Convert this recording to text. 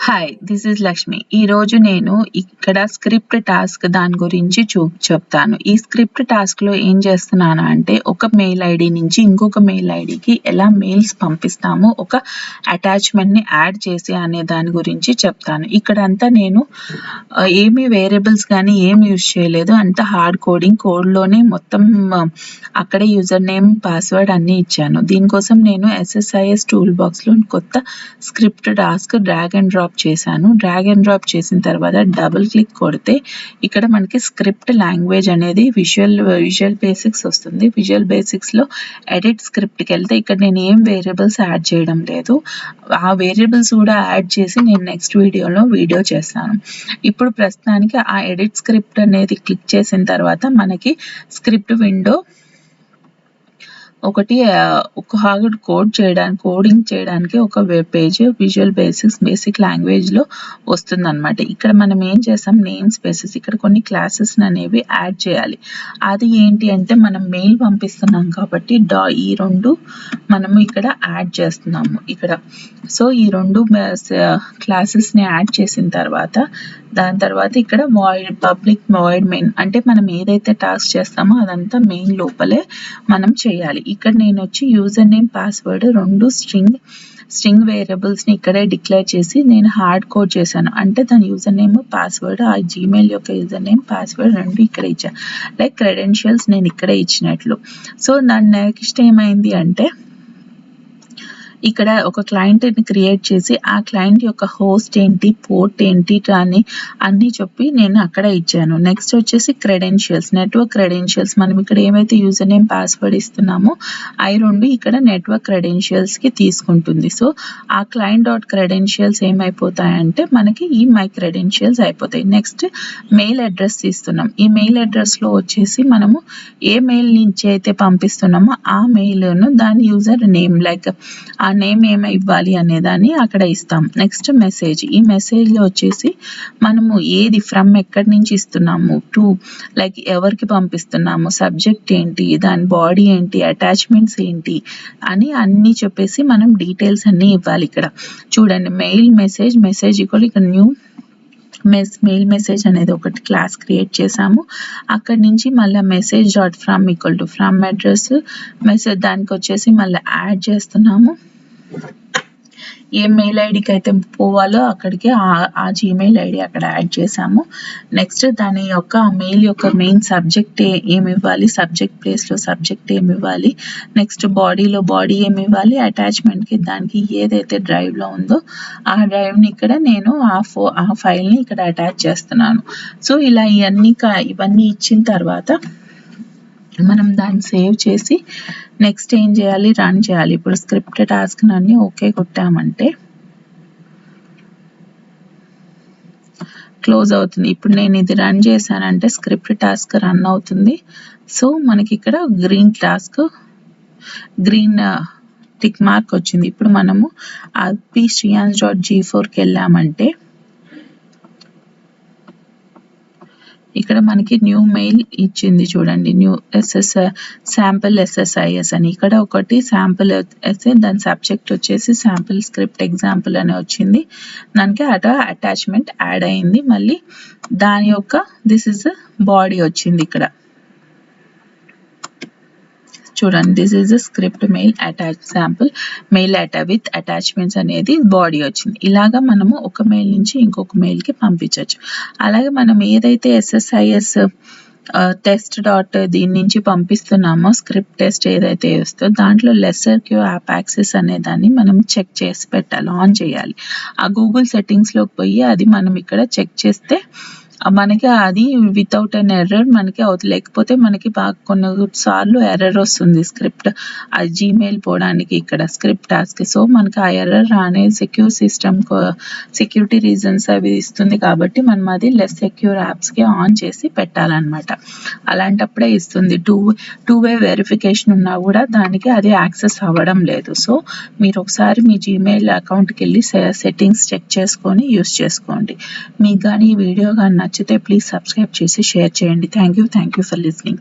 Hi, this is Lakshmi. ఈరోజు నేను ఇక్కడ స్క్రిప్ట్ టాస్క్ దాని గురించి చెప్తాను. ఈ స్క్రిప్ట్ టాస్క్లో ఏం చేస్తున్నాను అంటే, ఒక మెయిల్ ఐడి నుంచి ఇంకొక మెయిల్ ఐడికి ఎలా మెయిల్స్ పంపిస్తామో ఒక అటాచ్మెంట్ని యాడ్ చేసి అనే దాని గురించి చెప్తాను. ఇక్కడంతా నేను ఏమీ వేరియబుల్స్ కానీ ఏమి యూజ్ చేయలేదు, అంత హార్డ్ కోడ్లోనే మొత్తం అక్కడే యూజర్ నేమ్ పాస్వర్డ్ అన్నీ ఇచ్చాను. దీనికోసం నేను SSIS టూల్ బాక్స్లో కొత్త script task drag and drop చేశాను. డ్రాగ్ అండ్ డ్రాప్ చేసిన తర్వాత డబుల్ క్లిక్ కొడితే ఇక్కడ మనకి స్క్రిప్ట్ లాంగ్వేజ్ అనేది విజువల్ బేసిక్స్ వస్తుంది. విజువల్ బేసిక్స్లో ఎడిట్ స్క్రిప్ట్కి వెళ్తే ఇక్కడ నేను ఏం వేరియబుల్స్ యాడ్ చేయడం లేదు. ఆ వేరియబుల్స్ కూడా యాడ్ చేసి నేను నెక్స్ట్ వీడియో చేస్తాను. ఇప్పుడు ప్రస్తుతానికి ఆ ఎడిట్ స్క్రిప్ట్ అనేది క్లిక్ చేసిన తర్వాత మనకి స్క్రిప్ట్ విండో ఒక కోడింగ్ చేయడానికి ఒక వెబ్ పేజ్ విజువల్ బేసిక్ లాంగ్వేజ్లో వస్తుందన్నమాట. ఇక్కడ మనం ఏం చేస్తాం, నేమ్ స్పేసెస్ ఇక్కడ కొన్ని క్లాసెస్ అనేవి యాడ్ చేయాలి. అది ఏంటి అంటే, మనం మెయిల్ పంపిస్తున్నాం కాబట్టి ఈ రెండు మనము ఇక్కడ యాడ్ చేస్తున్నాము ఇక్కడ. సో ఈ రెండు క్లాసెస్ని యాడ్ చేసిన తర్వాత దాని తర్వాత ఇక్కడ పబ్లిక్ వాయిడ్ మెయిన్ అంటే మనం ఏదైతే టాస్క్ చేస్తామో అదంతా మెయిన్ లోపలే మనం చేయాలి. ఇక్కడ నేను వచ్చి యూజర్ నేమ్ పాస్వర్డ్ రెండు స్ట్రింగ్ వేరియబుల్స్ని ఇక్కడే డిక్లేర్ చేసి నేను హార్డ్ కోడ్ చేశాను. అంటే దాని యూజర్ నేమ్ పాస్వర్డ్, ఆ జీమెయిల్ యొక్క యూజర్ నేమ్ పాస్వర్డ్ రెండు ఇక్కడ ఇచ్చాను. లైక్ క్రెడెన్షియల్స్ నేను ఇక్కడే ఇచ్చినట్లు. సో దాని నెక్స్ట్ ఏమైంది అంటే, ఇక్కడ ఒక క్లయింట్ని క్రియేట్ చేసి ఆ క్లయింట్ యొక్క హోస్ట్ ఏంటి, పోర్ట్ ఏంటి అని అన్నీ చెప్పి నేను అక్కడ ఇచ్చాను. నెక్స్ట్ వచ్చేసి క్రెడెన్షియల్స్, నెట్వర్క్ క్రెడెన్షియల్స్. మనం ఇక్కడ ఏమైతే యూజర్ నేమ్ పాస్వర్డ్ ఇస్తున్నామో అవి రెండు ఇక్కడ నెట్వర్క్ క్రెడెన్షియల్స్కి తీసుకుంటుంది. సో ఆ client.Credentials ఏమైపోతాయంటే మనకి ఈ mycredentials అయిపోతాయి. నెక్స్ట్ మెయిల్ అడ్రస్ ఇస్తున్నాం. ఈ మెయిల్ అడ్రస్లో వచ్చేసి మనము ఏ మెయిల్ నుంచి అయితే పంపిస్తున్నామో ఆ మెయిల్ను దాని యూజర్ నేమ్ లైక్ ఆ నేమ్ ఏమి ఇవ్వాలి అనేదాన్ని అక్కడ ఇస్తాం. Next message. ఈ మెసేజ్లో వచ్చేసి మనము ఏది ఫ్రమ్ ఎక్కడి నుంచి ఇస్తున్నాము, టు లైక్ ఎవరికి పంపిస్తున్నాము, సబ్జెక్ట్ ఏంటి, దాని బాడీ ఏంటి, అటాచ్మెంట్స్ ఏంటి అని అన్నీ చెప్పేసి మనం డీటెయిల్స్ అన్నీ ఇవ్వాలి. ఇక్కడ చూడండి, మెయిల్ మెసేజ్ ఇక్కడ న్యూ మెయిల్ మెసేజ్ అనేది ఒకటి క్లాస్ క్రియేట్ చేసాము. అక్కడి నుంచి మళ్ళీ message.From FromAddress మెసేజ్ దానికి వచ్చేసి మళ్ళీ యాడ్ చేస్తున్నాము. ఏ మెయిల్ ఐడికి అయితే పోవాలో అక్కడికి ఆ జీమెయిల్ ఐడి అక్కడ యాడ్ చేసాము. నెక్స్ట్ దాని యొక్క మెయిల్ యొక్క మెయిన్ సబ్జెక్ట్ ఏమి ఇవ్వాలి, సబ్జెక్ట్ ప్లేస్లో సబ్జెక్ట్ ఏమి ఇవ్వాలి, నెక్స్ట్ బాడీలో బాడీ ఏమి ఇవ్వాలి, అటాచ్మెంట్కి దానికి ఏదైతే డ్రైవ్లో ఉందో ఆ డ్రైవ్ని ఇక్కడ నేను ఆ ఫైల్ని ఇక్కడ అటాచ్ చేస్తున్నాను. సో ఇలా ఇవన్నీ ఇచ్చిన తర్వాత మనం దాన్ని సేవ్ చేసి నెక్స్ట్ ఏం చేయాలి, రన్ చేయాలి. ఇప్పుడు స్క్రిప్ట్ టాస్క్ అన్ని ఓకే కొట్టామంటే క్లోజ్ అవుతుంది. ఇప్పుడు నేను ఇది రన్ చేశానంటే స్క్రిప్ట్ టాస్క్ రన్ అవుతుంది. సో మనకి ఇక్కడ గ్రీన్ టిక్ మార్క్ వచ్చింది. ఇప్పుడు మనము psrians.g4కి వెళ్ళామంటే ఇక్కడ మనకి న్యూ మెయిల్ ఇచ్చింది చూడండి, న్యూ శాంపుల్ SSIS అని. ఇక్కడ ఒకటి శాంపుల్ దాని సబ్జెక్ట్ వచ్చేసి శాంపుల్ స్క్రిప్ట్ ఎగ్జాంపుల్ అని వచ్చింది. దానికి అటాచ్మెంట్ యాడ్ అయింది. మళ్ళీ దాని యొక్క దిస్ ఇస్ బాడీ వచ్చింది ఇక్కడ చూడండి, this is script mail sample mail with attachments అనేది బాడీ వచ్చింది. ఇలాగా మనము ఒక మెయిల్ నుంచి ఇంకొక మెయిల్కి పంపించవచ్చు. అలాగే మనం ఏదైతే SSIS టెస్ట్ దీని నుంచి పంపిస్తున్నామో స్క్రిప్ట్ టెస్ట్ ఏదైతే వస్తుందో దాంట్లో లెస్సర్ క్యూ యాప్ యాక్సెస్ అనే దాన్ని మనం చెక్ చేసి పెట్టాలి, ఆన్ చేయాలి. ఆ గూగుల్ సెట్టింగ్స్లోకి పోయి అది మనం ఇక్కడ చెక్ చేస్తే మనకి అది వితౌట్ అన్ ఎర్రర్ మనకి అవుతుంది. లేకపోతే మనకి బాగా కొన్నిసార్లు ఎర్రర్ వస్తుంది స్క్రిప్ట్ అది జీమెయిల్ పోవడానికి ఇక్కడ స్క్రిప్ట్ టాస్క్. సో మనకి ఆ ఎర్రర్ రానే సెక్యూరిటీ రీజన్స్ అవి ఇస్తుంది కాబట్టి మనం అది లెస్ సెక్యూర్ యాప్స్కి ఆన్ చేసి పెట్టాలన్నమాట. అలాంటప్పుడే ఇస్తుంది. టూ వే వెరిఫికేషన్ ఉన్నా కూడా దానికి అది యాక్సెస్ అవ్వడం లేదు. సో మీరు ఒకసారి మీ జీమెయిల్ అకౌంట్కి వెళ్ళి సెట్టింగ్స్ చెక్ చేసుకొని యూస్ చేసుకోండి. మీకు కానీ ఈ వీడియో కానీ నచ్చితే ప్లీజ్ సబ్స్క్రైబ్ చేసి షేర్ చేయండి. Thank you for listening.